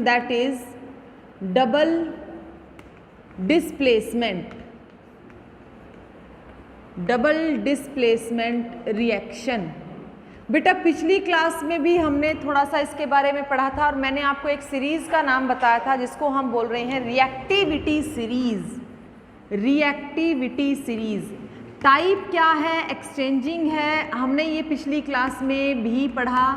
that is double displacement reaction. बेटा पिछली class में भी हमने थोड़ा सा इसके बारे में पढ़ा था और मैंने आपको एक सीरीज का नाम बताया था जिसको हम बोल रहे हैं रिएक्टिविटी सीरीज। टाइप क्या है? एक्सचेंजिंग है। हमने ये पिछली क्लास में भी पढ़ा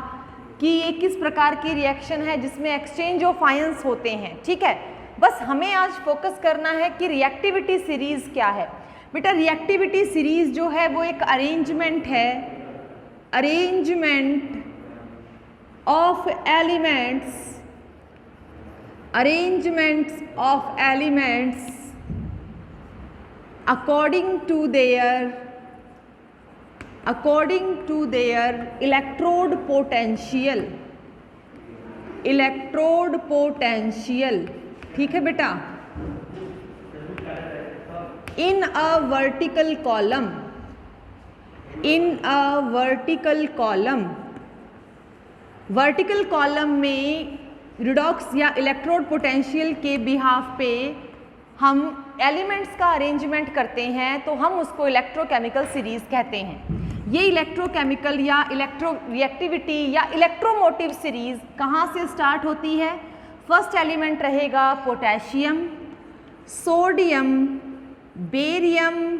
कि ये किस प्रकार की रिएक्शन है जिसमें एक्सचेंज ऑफ आयंस होते हैं। ठीक है, बस हमें आज फोकस करना है कि रिएक्टिविटी सीरीज क्या है। बेटा रिएक्टिविटी सीरीज जो है वो एक अरेंजमेंट है, arrangement of elements according to their electrode potential। ठीक है बेटा, in a vertical column में रिडॉक्स या इलेक्ट्रोड पोटेंशियल के बिहाफ पे हम एलिमेंट्स का अरेंजमेंट करते हैं तो हम उसको इलेक्ट्रोकेमिकल सीरीज कहते हैं। ये इलेक्ट्रोकेमिकल या इलेक्ट्रो रिएक्टिविटी या इलेक्ट्रोमोटिव सीरीज कहाँ से स्टार्ट होती है? फर्स्ट एलिमेंट रहेगा potassium, sodium, barium,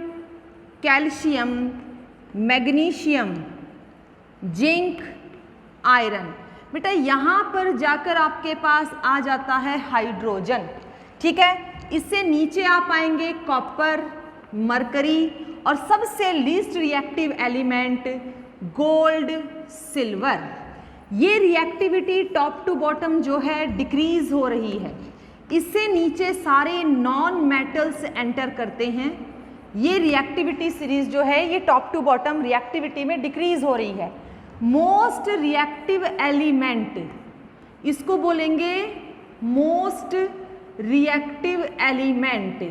calcium, magnesium, zinc, iron. बेटा यहाँ पर जाकर आपके पास आ जाता है हाइड्रोजन। ठीक है, इससे नीचे आप आएंगे कॉपर, मरकरी और सबसे least reactive element gold, silver. ये रिएक्टिविटी टॉप टू बॉटम जो है डिक्रीज हो रही है। इससे नीचे सारे नॉन मेटल्स एंटर करते हैं। ये रिएक्टिविटी सीरीज जो है ये टॉप टू बॉटम रिएक्टिविटी में डिक्रीज हो रही है। मोस्ट रिएक्टिव एलिमेंट, इसको बोलेंगे मोस्ट रिएक्टिव एलिमेंट।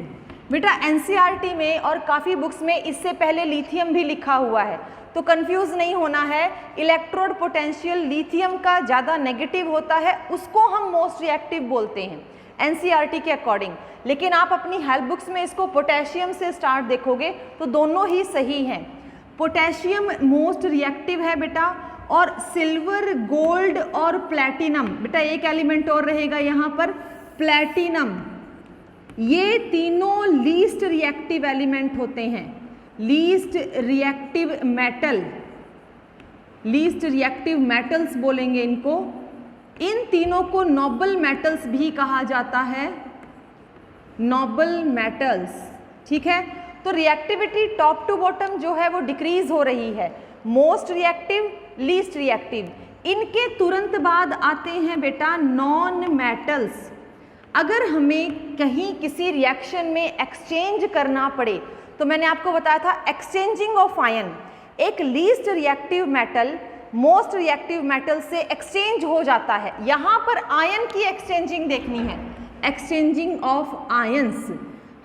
बेटा एनसीईआरटी में और काफ़ी बुक्स में इससे पहले लिथियम भी लिखा हुआ है, तो कंफ्यूज नहीं होना है। इलेक्ट्रोड पोटेंशियल लिथियम का ज़्यादा नेगेटिव होता है, उसको हम मोस्ट रिएक्टिव बोलते हैं एनसीईआरटी के अकॉर्डिंग। लेकिन आप अपनी हेल्प बुक्स में इसको पोटेशियम से स्टार्ट देखोगे तो दोनों ही सही हैं। पोटेशियम मोस्ट रिएक्टिव है बेटा, और सिल्वर, गोल्ड और प्लैटिनम, बेटा एक एलिमेंट और रहेगा यहाँ पर प्लैटिनम, ये तीनों लीस्ट रिएक्टिव एलिमेंट होते हैं। लीस्ट रिएक्टिव मेटल्स बोलेंगे इनको। इन तीनों को नोबल मेटल्स भी कहा जाता है, नोबल मेटल्स। ठीक है, तो रिएक्टिविटी टॉप टू बॉटम जो है वो डिक्रीज हो रही है। मोस्ट रिएक्टिव, लीस्ट रिएक्टिव, इनके तुरंत बाद आते हैं बेटा नॉन मेटल्स। अगर हमें कहीं किसी रिएक्शन में एक्सचेंज करना पड़े तो मैंने आपको बताया था एक्सचेंजिंग ऑफ आयन, एक least reactive metal most reactive metal से एक्सचेंज हो जाता है। यहाँ पर आयन की एक्सचेंजिंग देखनी है, एक्सचेंजिंग ऑफ आयंस।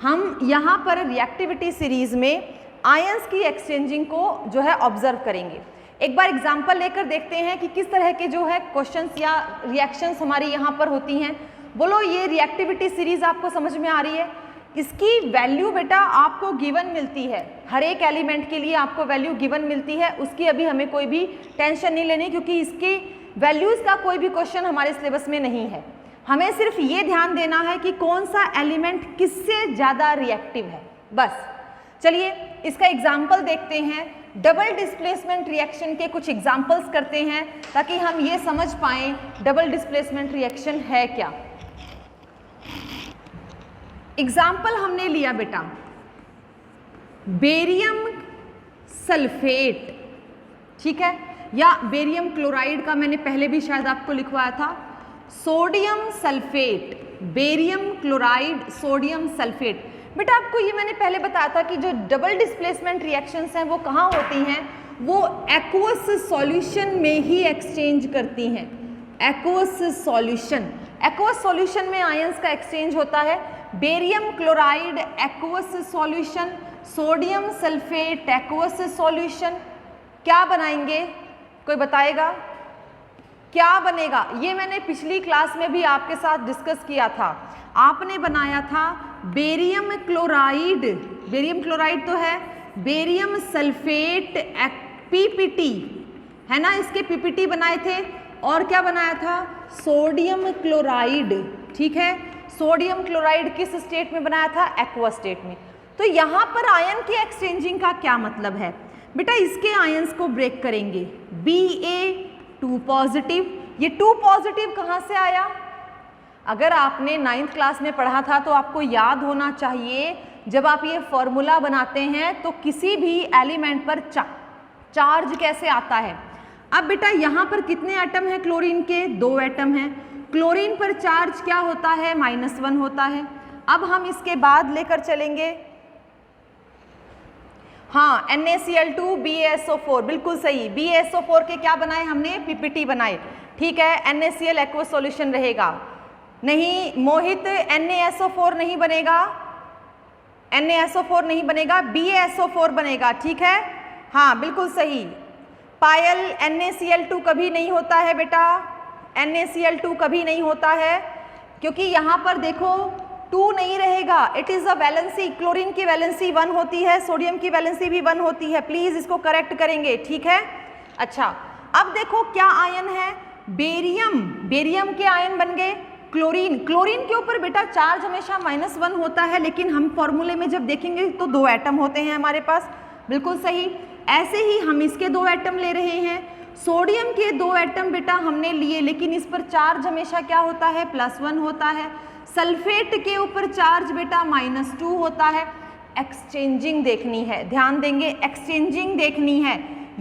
हम यहाँ पर रिएक्टिविटी सीरीज में आयंस की एक्सचेंजिंग को जो है ऑब्जर्व करेंगे। एक बार एग्जाम्पल लेकर देखते हैं कि किस तरह के जो है क्वेश्चंस या रिएक्शंस हमारी यहाँ पर होती हैं। बोलो ये रिएक्टिविटी सीरीज आपको समझ में आ रही है? इसकी वैल्यू बेटा आपको गिवन मिलती है, हर एक एलिमेंट के लिए आपको वैल्यू गिवन मिलती है। उसकी अभी हमें कोई भी टेंशन नहीं लेनी, क्योंकि इसकी वैल्यूज़ का कोई भी क्वेश्चन हमारे सिलेबस में नहीं है। हमें सिर्फ ये ध्यान देना है कि कौन सा एलिमेंट किससे ज़्यादा रिएक्टिव है, बस। चलिए इसका एग्जाम्पल देखते हैं। डबल डिस्प्लेसमेंट रिएक्शन के कुछ एग्जाम्पल्स करते हैं ताकि हम ये समझ पाएँ डबल डिस्प्लेसमेंट रिएक्शन है क्या। एग्जाम्पल हमने लिया बेटा बेरियम सल्फेट, ठीक है, या बेरियम क्लोराइड का मैंने पहले भी शायद आपको लिखवाया था। Sodium sulphate, barium chloride, sodium sulphate. बेटा आपको ये मैंने पहले बताया था कि जो डबल डिस्प्लेसमेंट रिएक्शंस हैं वो कहाँ होती हैं, वो एक्वस सॉल्यूशन में ही एक्सचेंज करती हैं। एक्वस सॉल्यूशन में आयंस का एक्सचेंज होता है। Barium chloride aqueous solution, sodium sulphate aqueous solution. क्या बनाएंगे, कोई बताएगा? क्या बनेगा, ये मैंने पिछली क्लास में भी आपके साथ डिस्कस किया था। आपने बनाया था बेरियम क्लोराइड, बेरियम क्लोराइड तो है, बेरियम सल्फेट पीपीटी है ना, इसके पीपीटी बनाए थे। और क्या बनाया था, सोडियम क्लोराइड, ठीक है। सोडियम क्लोराइड किस स्टेट में बनाया था, एक्वा स्टेट में। तो यहाँ पर आयन की एक्सचेंजिंग का क्या मतलब है बेटा, इसके आयंस को ब्रेक करेंगे, Ba2 पॉजिटिव। ये 2 पॉजिटिव कहाँ से आया, अगर आपने 9th क्लास में पढ़ा था तो आपको याद होना चाहिए, जब आप ये फॉर्मूला बनाते हैं तो किसी भी एलिमेंट पर चार्ज कैसे आता है। अब बेटा यहाँ पर कितने एटम हैं क्लोरीन के, 2 एटम हैं। क्लोरीन पर चार्ज क्या होता है, -1 होता है। अब हम इसके बाद लेकर चलेंगे, हाँ, NaCl2 BaSO4, बिल्कुल सही। BaSO4 के क्या बनाए हमने, पीपीटी बनाए, ठीक है। NaCl एक्वस सॉल्यूशन रहेगा, नहीं मोहित NaSO4 नहीं बनेगा, NaSO4 नहीं बनेगा, BaSO4 बनेगा, ठीक है, हाँ बिल्कुल सही। पायल NaCl2 कभी नहीं होता है बेटा, NaCl2 कभी नहीं होता है, क्योंकि यहाँ पर देखो 2 नहीं रहेगा, it is a valency, chlorine की वैलेंसी 1 होती है, सोडियम की वैलेंसी भी 1 होती है। प्लीज़ इसको करेक्ट करेंगे, ठीक है। अच्छा, अब देखो क्या आयन है, बेरियम, बेरियम के आयन बन गए। क्लोरीन, क्लोरीन के ऊपर बेटा चार्ज हमेशा -1 होता है, लेकिन हम फॉर्मूले में जब देखेंगे तो 2 एटम होते हैं हमारे पास, बिल्कुल सही। ऐसे ही हम इसके 2 एटम ले रहे हैं, सोडियम के 2 एटम बेटा हमने लिए, लेकिन इस पर चार्ज हमेशा क्या होता है, +1 होता है। सल्फेट के ऊपर चार्ज बेटा -2 होता है। एक्सचेंजिंग देखनी है, ध्यान देंगे, एक्सचेंजिंग देखनी है।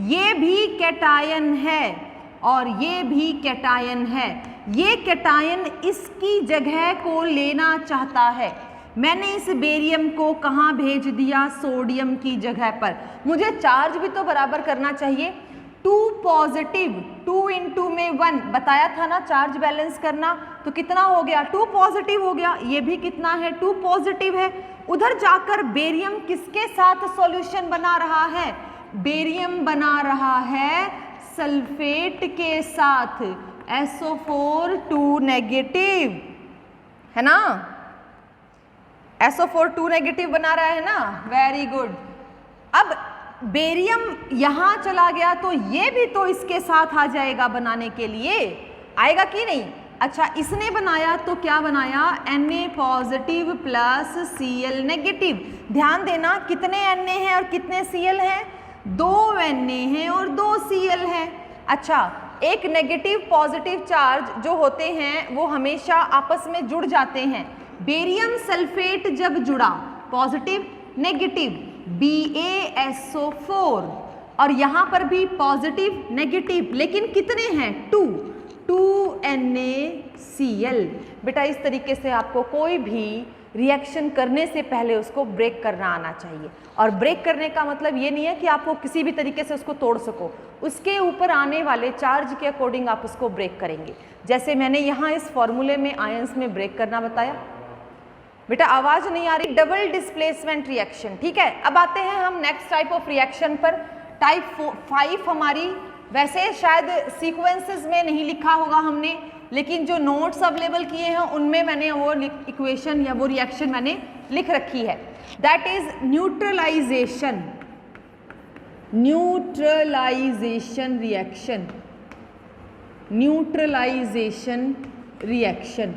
ये भी कैटायन है और ये भी कैटायन है, ये कैटायन इसकी जगह को लेना चाहता है। मैंने इस बेरियम को कहाँ भेज दिया, सोडियम की जगह पर। मुझे चार्ज भी तो बराबर करना चाहिए, 2 पॉजिटिव, 2 × 2 में 1 बताया था ना, चार्ज बैलेंस करना, तो कितना हो गया, 2 पॉजिटिव हो गया। ये भी कितना है, 2 पॉजिटिव है। उधर जाकर बेरियम किसके साथ सॉल्यूशन बना रहा है, बेरियम बना रहा है सल्फेट के साथ, SO4 2 नेगेटिव, है ना, SO4 2 नेगेटिव बना रहा है ना, वेरी गुड। अब बेरियम यहाँ चला गया तो ये भी तो इसके साथ आ जाएगा बनाने के लिए, आएगा कि नहीं। अच्छा, इसने बनाया तो क्या बनाया, Na positive plus Cl negative. ध्यान देना कितने Na हैं और कितने Cl हैं, 2 Na हैं और 2 Cl हैं। अच्छा, एक नेगेटिव पॉजिटिव चार्ज जो होते हैं वो हमेशा आपस में जुड़ जाते हैं। बेरियम सल्फेट जब जुड़ा, पॉजिटिव नेगेटिव, BaSO4, और यहाँ पर भी पॉजिटिव नेगेटिव, लेकिन कितने हैं, 2 NaCl। बेटा इस तरीके से आपको कोई भी रिएक्शन करने से पहले उसको ब्रेक करना आना चाहिए। और ब्रेक करने का मतलब ये नहीं है कि आपको किसी भी तरीके से उसको तोड़ सको, उसके ऊपर आने वाले चार्ज के अकॉर्डिंग आप उसको ब्रेक करेंगे। जैसे मैंने यहाँ इस फॉर्मूले में आयंस में ब्रेक करना बताया। बेटा आवाज नहीं आ रही, डबल डिस्प्लेसमेंट रिएक्शन, ठीक है। अब आते हैं हम नेक्स्ट टाइप ऑफ रिएक्शन पर। टाइप 5 हमारी, वैसे शायद सीक्वेंसेस में नहीं लिखा होगा हमने, लेकिन जो नोट्स अवेलेबल किए हैं उनमें मैंने वो इक्वेशन या वो रिएक्शन मैंने लिख रखी है। That is neutralisation, neutralisation reaction, neutralisation reaction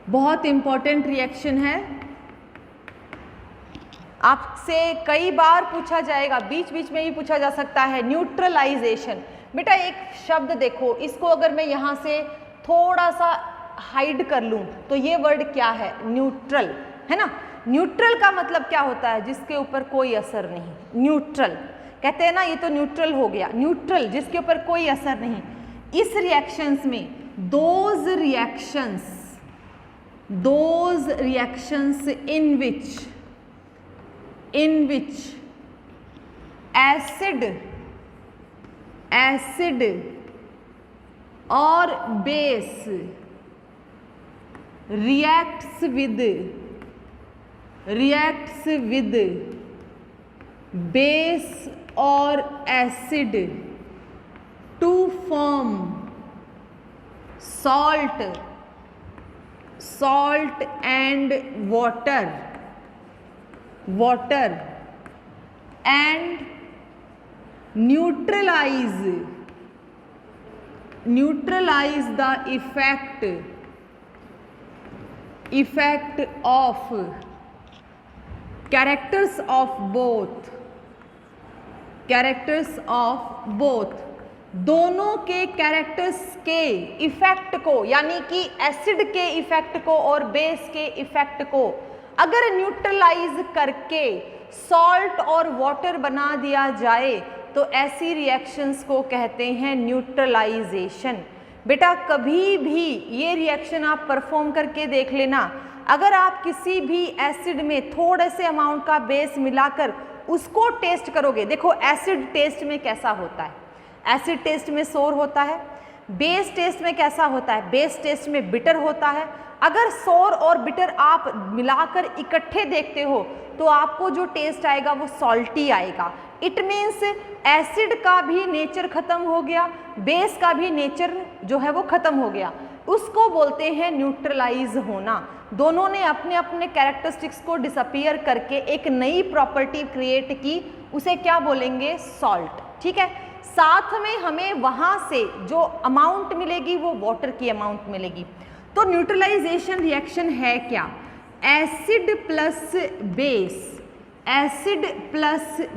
बहुत इंपॉर्टेंट रिएक्शन है। आपसे कई बार पूछा जाएगा, बीच बीच में भी पूछा जा सकता है, न्यूट्रलाइजेशन। बेटा एक शब्द देखो, इसको अगर मैं यहाँ से थोड़ा सा हाइड कर लूँ तो ये वर्ड क्या है, न्यूट्रल, है ना। न्यूट्रल का मतलब क्या होता है, जिसके ऊपर कोई असर नहीं। न्यूट्रल कहते हैं ना, ये तो न्यूट्रल हो गया, न्यूट्रल जिसके ऊपर कोई असर नहीं। इस रिएक्शंस में those reactions in which acid और base reacts with base और acid to form salt and water and neutralize the effect of characters of both दोनों के कैरेक्टर्स के इफेक्ट को, यानी कि एसिड के इफेक्ट को और बेस के इफेक्ट को अगर न्यूट्रलाइज करके सॉल्ट और वाटर बना दिया जाए तो ऐसी रिएक्शंस को कहते हैं न्यूट्रलाइजेशन। बेटा कभी भी ये रिएक्शन आप परफॉर्म करके देख लेना। अगर आप किसी भी एसिड में थोड़े से अमाउंट का बेस मिलाकर उसको टेस्ट करोगे, देखो एसिड टेस्ट में कैसा होता है, एसिड टेस्ट में सोर होता है, बेस टेस्ट में कैसा होता है, बेस टेस्ट में बिटर होता है। अगर सोर और बिटर आप मिलाकर इकट्ठे देखते हो तो आपको जो टेस्ट आएगा वो सॉल्टी आएगा। इट मीन्स एसिड का भी नेचर खत्म हो गया, बेस का भी नेचर जो है वो खत्म हो गया। उसको बोलते हैं न्यूट्रलाइज होना। दोनों ने अपने अपने कैरेक्टरिस्टिक्स को डिसअपीयर करके एक नई प्रॉपर्टी क्रिएट की, उसे क्या बोलेंगे, सॉल्ट। ठीक है, साथ में हमें वहां से जो अमाउंट मिलेगी वो वाटर की अमाउंट मिलेगी। तो न्यूट्रलाइजेशन रिएक्शन है क्या, acid plus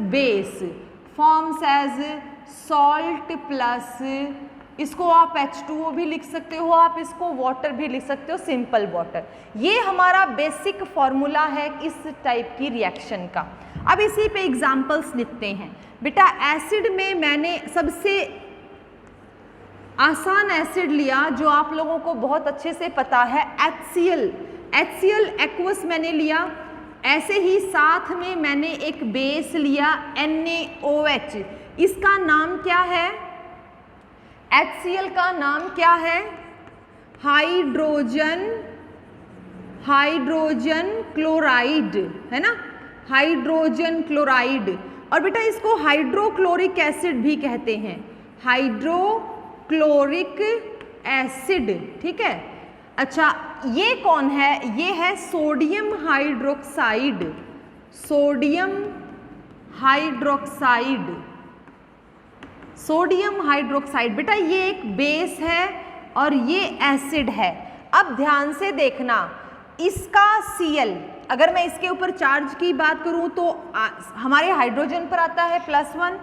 base forms as salt plus, इसको आप H2O भी लिख सकते हो, आप इसको वाटर भी लिख सकते हो, सिंपल वाटर। ये हमारा बेसिक फॉर्मूला है इस टाइप की रिएक्शन का। अब इसी पे एग्जांपल्स लिखते हैं। बेटा एसिड में मैंने सबसे आसान एसिड लिया जो आप लोगों को बहुत अच्छे से पता है, HCl एक्वस मैंने लिया। ऐसे ही साथ में मैंने एक बेस लिया NaOH, इसका नाम क्या है, HCl का नाम क्या है, हाइड्रोजन क्लोराइड है ना, हाइड्रोजन क्लोराइड। और बेटा इसको हाइड्रोक्लोरिक एसिड भी कहते हैं, हाइड्रोक्लोरिक एसिड। ठीक है, अच्छा ये कौन है, ये है सोडियम हाइड्रोक्साइड। बेटा ये एक बेस है और ये एसिड है। अब ध्यान से देखना, इसका Cl, अगर मैं इसके ऊपर चार्ज की बात करूं तो हमारे हाइड्रोजन पर आता है +1,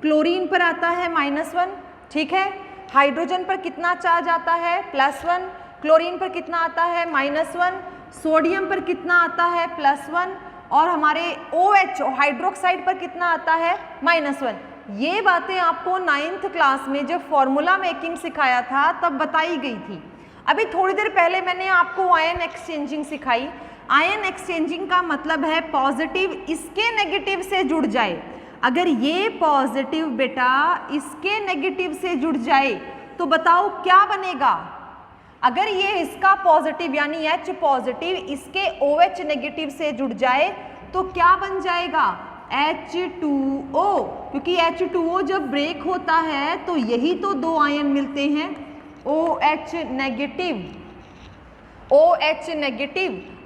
क्लोरीन पर आता है -1। ठीक है, हाइड्रोजन पर कितना चार्ज आता है, +1, क्लोरीन पर कितना आता है, -1, सोडियम पर कितना आता है, +1, और हमारे OH हाइड्रोक्साइड पर कितना आता है, -1। ये बातें आपको 9th क्लास में जब फॉर्मूला मेकिंग सिखाया था तब बताई गई थी। अभी थोड़ी देर पहले मैंने आपको आयन एक्सचेंजिंग सिखाई। आयन एक्सचेंजिंग का मतलब है पॉजिटिव इसके नेगेटिव से जुड़ जाए। अगर ये पॉजिटिव बेटा इसके नेगेटिव से जुड़ जाए तो बताओ क्या बनेगा। अगर ये इसका पॉजिटिव यानी H पॉजिटिव इसके OH नेगेटिव से जुड़ जाए तो क्या बन जाएगा, H2O। क्योंकि H2O जब ब्रेक होता है तो यही तो दो आयन मिलते हैं, OH नेगेटिव।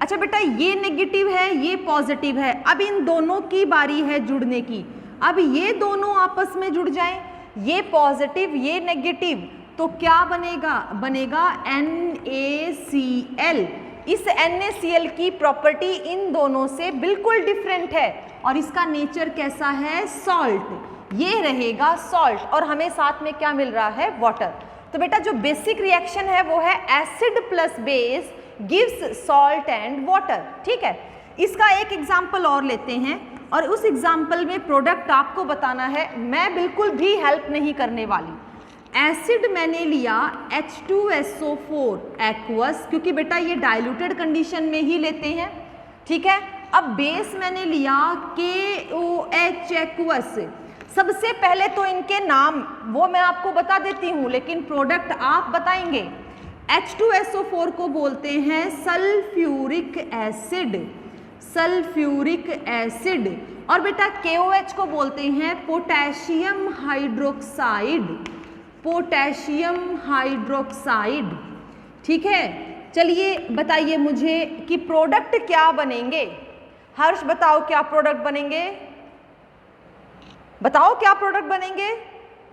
अच्छा बेटा ये नेगेटिव है, ये पॉजिटिव है। अब इन दोनों की बारी है जुड़ने की। अब ये दोनों आपस में जुड़ जाएं, ये पॉजिटिव ये नेगेटिव, तो क्या बनेगा NaCl। इस NaCl की प्रॉपर्टी इन दोनों से बिल्कुल डिफरेंट है और इसका नेचर कैसा है, सॉल्ट। ये रहेगा सॉल्ट और हमें साथ में क्या मिल रहा है, वाटर। तो बेटा जो बेसिक रिएक्शन है वो है acid plus base gives salt and water. ठीक है, इसका एक एग्जाम्पल और लेते हैं और उस एग्जाम्पल में प्रोडक्ट आपको बताना है, मैं बिल्कुल भी हेल्प नहीं करने वाली। एसिड मैंने लिया H2SO4 एक्वस, क्योंकि बेटा ये डाइल्यूटेड कंडीशन में ही लेते हैं। ठीक है, अब बेस मैंने लिया KOH एक्वस। सबसे पहले तो इनके नाम वो मैं आपको बता देती हूँ, लेकिन प्रोडक्ट आप बताएंगे। H2SO4 को बोलते हैं सल्फ्यूरिक एसिड और बेटा KOH को बोलते हैं पोटेशियम हाइड्रोक्साइड। Potassium hydroxide. ठीक है, चलिए बताइए मुझे कि प्रोडक्ट क्या बनेंगे। हर्ष बताओ क्या प्रोडक्ट बनेंगे, बताओ क्या प्रोडक्ट बनेंगे।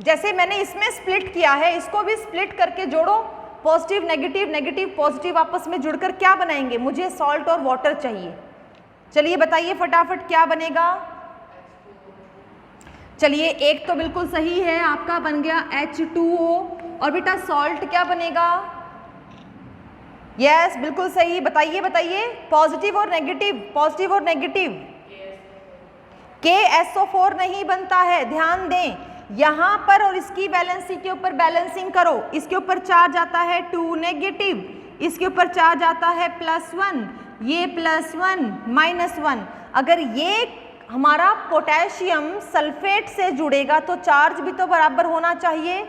जैसे मैंने इसमें स्प्लिट किया है, इसको भी स्प्लिट करके जोड़ो, पॉजिटिव नेगेटिव, नेगेटिव पॉजिटिव आपस में जुड़कर क्या बनाएंगे। मुझे सॉल्ट और वाटर चाहिए। चलिए बताइए फटाफट क्या बनेगा। चलिए एक तो बिल्कुल सही है, आपका बन गया H2O। और बेटा सॉल्ट क्या बनेगा। यस बिल्कुल सही, बताइए बताइए पॉजिटिव और नेगेटिव, पॉजिटिव और नेगेटिव। KSO4 नहीं बनता है, ध्यान दें यहां पर, और इसकी वैलेंसी के ऊपर बैलेंसिंग करो। इसके ऊपर चार्ज आता है 2 नेगेटिव, इसके ऊपर चार्ज आता है +1, ये +1 -1। अगर ये हमारा पोटेशियम सल्फेट से जुड़ेगा तो चार्ज भी तो बराबर होना चाहिए।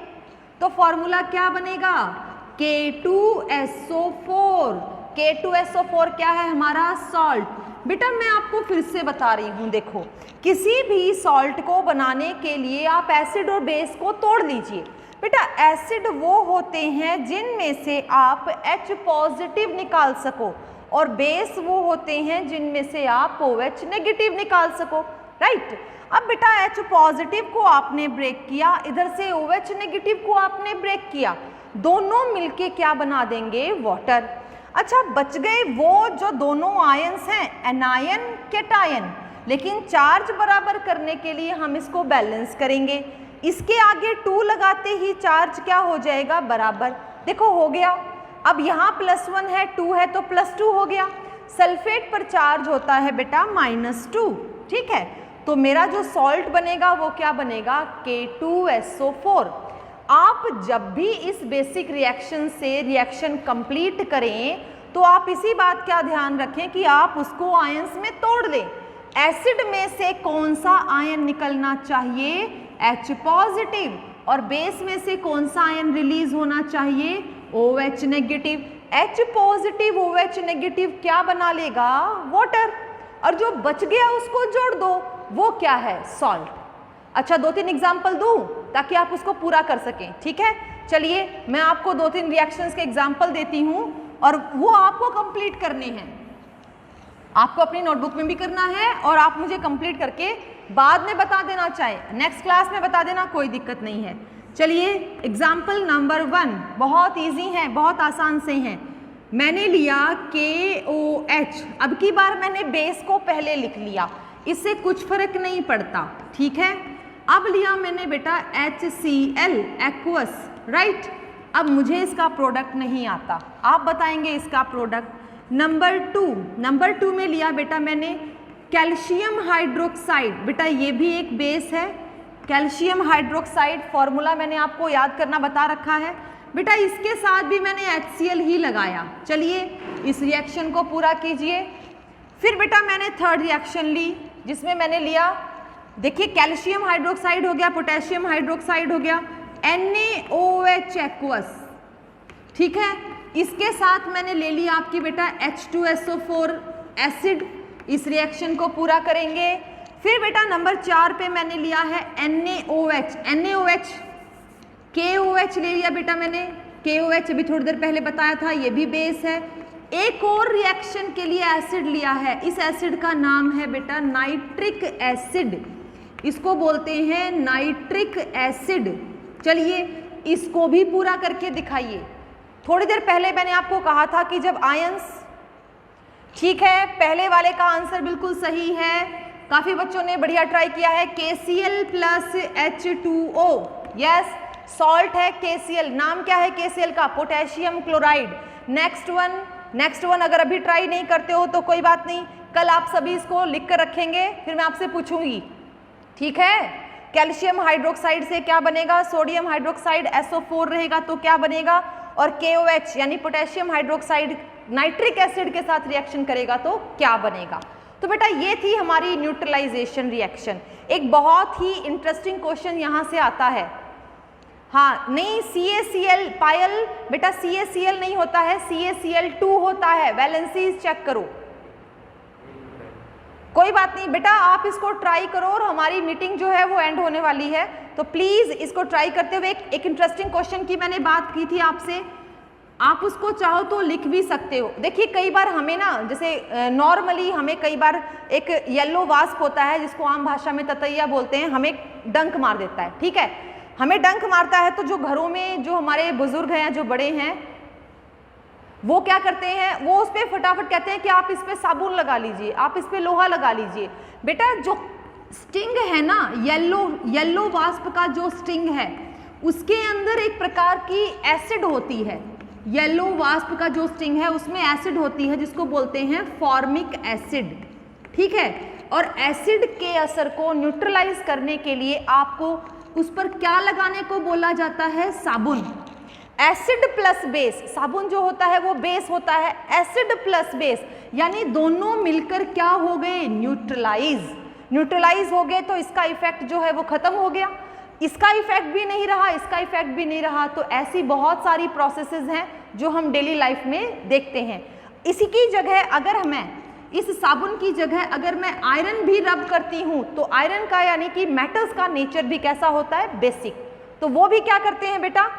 तो फॉर्मूला क्या बनेगा, K2SO4। K2SO4 क्या है हमारा, सॉल्ट। बेटा मैं आपको फिर से बता रही हूँ, देखो किसी भी सॉल्ट को बनाने के लिए आप एसिड और बेस को तोड़ लीजिए। बेटा एसिड वो होते हैं जिनमें से आप H पॉजिटिव निकाल सको, और बेस वो होते हैं जिनमें से आप OH नेगेटिव निकाल सको, राइट। अब बेटा H पॉजिटिव को आपने ब्रेक किया, इधर से OH नेगेटिव को आपने ब्रेक किया, दोनों मिलके क्या बना देंगे, वाटर। अच्छा बच गए वो जो दोनों आयंस हैं, एनायन कैटायन, लेकिन चार्ज बराबर करने के लिए हम इसको बैलेंस करेंगे। इसके आगे 2 लगाते ही चार्ज क्या हो जाएगा, बराबर। देखो हो गया। अब यहाँ +1 है, 2 है तो +2 हो गया। सल्फेट पर चार्ज होता है बेटा -2, ठीक है। तो मेरा जो सॉल्ट बनेगा वो क्या बनेगा, K2SO4। आप जब भी इस बेसिक रिएक्शन से रिएक्शन कंप्लीट करें तो आप इसी बात का ध्यान रखें कि आप उसको आयंस में तोड़ दें। एसिड में से कौन सा आयन निकलना चाहिए, H पॉजिटिव, और बेस में से कौन सा आयन रिलीज होना चाहिए, OH negative. H positive OH negative क्या बना लेगा, वाटर, और जो बच गया उसको जोड़ दो, वो क्या है, सॉल्ट। अच्छा 2-3 एग्जाम्पल दूं ताकि आप उसको पूरा कर सकें, ठीक है। चलिए मैं आपको 2-3 रिएक्शंस के एग्जाम्पल देती हूं और वो आपको कंप्लीट करने हैं। आपको अपनी नोटबुक में भी करना है और आप मुझे कंप्लीट करके बाद में बता देना, चाहे नेक्स्ट क्लास में बता देना, कोई दिक्कत नहीं है। चलिए एग्जाम्पल नंबर 1 बहुत इजी है, बहुत आसान से हैं। मैंने लिया KOH, अब की बार मैंने बेस को पहले लिख लिया, इससे कुछ फर्क नहीं पड़ता, ठीक है। अब लिया मैंने बेटा HCl एक्वस, राइट। अब मुझे इसका प्रोडक्ट नहीं आता, आप बताएंगे इसका प्रोडक्ट। नंबर 2 में लिया बेटा मैंने कैल्शियम हाइड्रोक्साइड, बेटा ये भी एक बेस है। कैल्शियम हाइड्रोक्साइड फॉर्मूला मैंने आपको याद करना बता रखा है बेटा, इसके साथ भी मैंने HCl ही लगाया। चलिए इस रिएक्शन को पूरा कीजिए। फिर बेटा मैंने थर्ड रिएक्शन ली जिसमें मैंने लिया, देखिए कैल्शियम हाइड्रोक्साइड हो गया, पोटेशियम हाइड्रोक्साइड हो गया, NaOH एक्वस, ठीक है। इसके साथ मैंने ले लिया आपकी बेटा H2SO4 एसिड, इस रिएक्शन को पूरा करेंगे। फिर बेटा नंबर 4 पे मैंने लिया है NaOH, KOH ले लिया बेटा मैंने, KOH अभी थोड़ी देर पहले बताया था, ये भी बेस है। एक और रिएक्शन के लिए एसिड लिया है, इस एसिड का नाम है बेटा नाइट्रिक एसिड, इसको बोलते हैं नाइट्रिक एसिड। चलिए इसको भी पूरा करके दिखाइए। थोड़ी देर पहले मैंने आपको कहा था कि जब आयंस, ठीक है, पहले वाले का आंसर बिल्कुल सही है, काफी बच्चों ने बढ़िया ट्राई किया है, KCl + H2O, यस सॉल्ट है KCl। नाम क्या है KCl का, पोटेशियम क्लोराइड। नेक्स्ट वन अगर अभी ट्राई नहीं करते हो तो कोई बात नहीं, कल आप सभी इसको लिख कर रखेंगे, फिर मैं आपसे पूछूंगी, ठीक है। कैल्शियम हाइड्रोक्साइड से क्या बनेगा, सोडियम हाइड्रोक्साइड SO4 रहेगा तो क्या बनेगा, और KOH यानी पोटेशियम हाइड्रोक्साइड नाइट्रिक एसिड के साथ रिएक्शन करेगा तो क्या बनेगा। तो बेटा ये थी हमारी न्यूट्रलाइजेशन रिएक्शन। एक बहुत ही इंटरेस्टिंग क्वेश्चन यहाँ से आता है, हाँ नहीं CaCl पायल बेटा CaCl नहीं होता है, CaCl2 होता है, वैलेंसीज चेक करो। कोई बात नहीं बेटा, आप इसको ट्राई करो और हमारी मीटिंग जो है वो एंड होने वाली है, तो प्लीज़ इसको ट्राई करते हुए एक इंटरेस्टिंग क्वेश्चन की मैंने बात की थी आपसे, आप उसको चाहो तो लिख भी सकते हो। देखिए कई बार हमें ना, जैसे नॉर्मली हमें कई बार एक येलो वास्प होता है जिसको आम भाषा में ततैया बोलते हैं, हमें डंक मार देता है, ठीक है, हमें डंक मारता है, तो जो घरों में जो हमारे बुजुर्ग हैं, जो बड़े हैं, वो क्या करते हैं, वो उस पर फटाफट कहते हैं कि आप इस पर साबुन लगा लीजिए, आप इस पर लोहा लगा लीजिए। बेटा जो स्टिंग है ना, येलो वास्प का जो स्टिंग है उसके अंदर एक प्रकार की एसिड होती है, येलो वास्प का जो स्टिंग है उसमें एसिड होती है जिसको बोलते हैं फॉर्मिक एसिड, ठीक है। और एसिड के असर को न्यूट्रलाइज करने के लिए आपको उस पर क्या लगाने को बोला जाता है, साबुन। एसिड प्लस बेस, साबुन जो होता है वो बेस होता है, एसिड प्लस बेस यानी दोनों मिलकर क्या हो गए, न्यूट्रलाइज हो गए, तो इसका इफेक्ट जो है वो खत्म हो गया, इसका इफेक्ट भी नहीं रहा, इसका इफेक्ट भी नहीं रहा। तो ऐसी बहुत सारी प्रोसेसेस हैं जो हम डेली लाइफ में देखते हैं। इसी की जगह अगर मैं इस साबुन की जगह अगर मैं आयरन भी रब करती हूँ, तो आयरन का यानी कि मेटल्स का नेचर भी कैसा होता है, बेसिक, तो वो भी क्या करते हैं बेटा,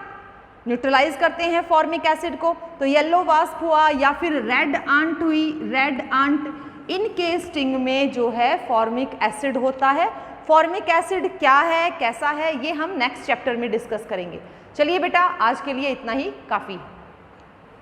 न्यूट्रलाइज करते हैं फॉर्मिक एसिड को। तो येलो वास्प हुआ या फिर रेड आंट हुई, रेड आंट, इनके स्टिंग में जो है फॉर्मिक एसिड होता है। फॉर्मिक एसिड क्या है, कैसा है, ये हम नेक्स्ट चैप्टर में डिस्कस करेंगे। चलिए बेटा आज के लिए इतना ही काफ़ी है।